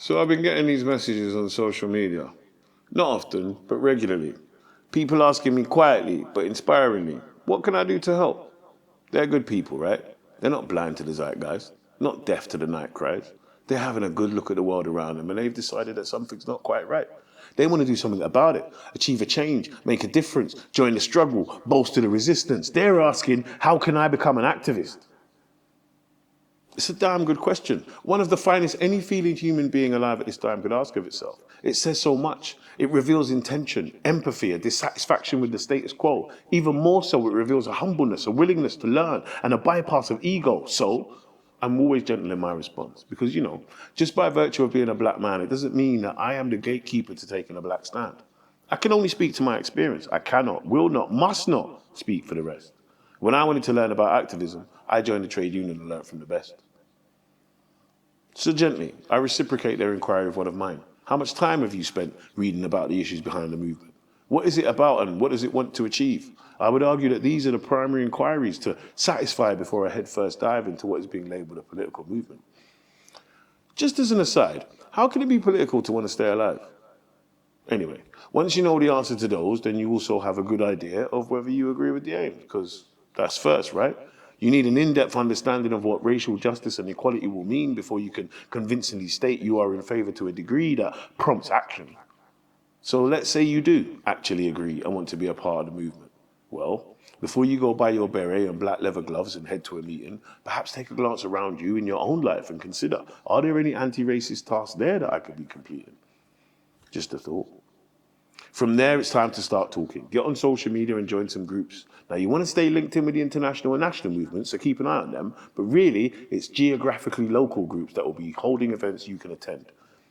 So I've been getting these messages on social media. Not often, but regularly. People asking me quietly, but inspiringly, what can I do to help? They're good people, right? They're not blind to the zeitgeist, not deaf to the night cries. They're having a good look at the world around them and they've decided that something's not quite right. They want to do something about it, achieve a change, make a difference, join the struggle, bolster the resistance. They're asking, how can I become an activist? It's a damn good question. One of the finest any feeling human being alive at this time could ask of itself. It says so much. It reveals intention, empathy, a dissatisfaction with the status quo. Even more so, it reveals a humbleness, a willingness to learn, and a bypass of ego. So, I'm always gentle in my response. Because, just by virtue of being a black man, it doesn't mean that I am the gatekeeper to taking a black stand. I can only speak to my experience. I cannot, will not, must not speak for the rest. When I wanted to learn about activism, I joined the trade union and learned from the best. So gently, I reciprocate their inquiry of one of mine. How much time have you spent reading about the issues behind the movement? What is it about and what does it want to achieve? I would argue that these are the primary inquiries to satisfy before a headfirst dive into what is being labelled a political movement. Just as an aside, how can it be political to want to stay alive? Anyway, once you know the answer to those, then you also have a good idea of whether you agree with the aim, because that's first, right? You need an in-depth understanding of what racial justice and equality will mean before you can convincingly state you are in favour to a degree that prompts action. So let's say you do actually agree and want to be a part of the movement. Well, before you go buy your beret and black leather gloves and head to a meeting, perhaps take a glance around you in your own life and consider, are there any anti-racist tasks there that I could be completing? Just a thought. From there, it's time to start talking. Get on social media and join some groups. Now, you want to stay linked in with the international and national movements, so keep an eye on them. But really, it's geographically local groups that will be holding events you can attend.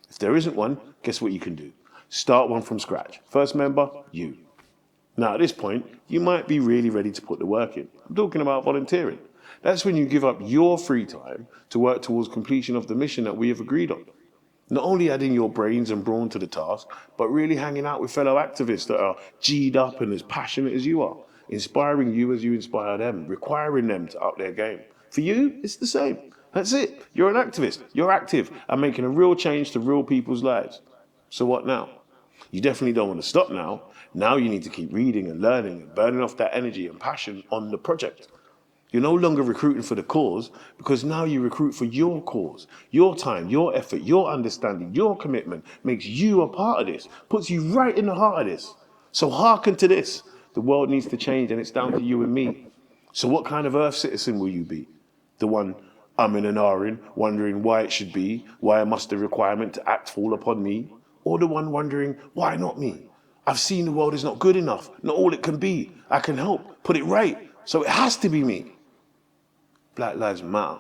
If there isn't one, guess what you can do? Start one from scratch. First member, you. Now, at this point, you might be really ready to put the work in. I'm talking about volunteering. That's when you give up your free time to work towards completion of the mission that we have agreed on. Not only adding your brains and brawn to the task, but really hanging out with fellow activists that are G'd up and as passionate as you are, inspiring you as you inspire them, requiring them to up their game. For you, it's the same. That's it. You're an activist. You're active and making a real change to real people's lives. So what now? You definitely don't want to stop now. Now you need to keep reading and learning and burning off that energy and passion on the project. You're no longer recruiting for the cause because now you recruit for your cause. Your time, your effort, your understanding, your commitment makes you a part of this, puts you right in the heart of this. So hearken to this. The world needs to change and it's down to you and me. So what kind of Earth citizen will you be? The one umming and ahhing, wondering why it should be, why must the requirement to act fall upon me? Or the one wondering, why not me? I've seen the world is not good enough, not all it can be. I can help, put it right, so it has to be me. Black Lives Matter.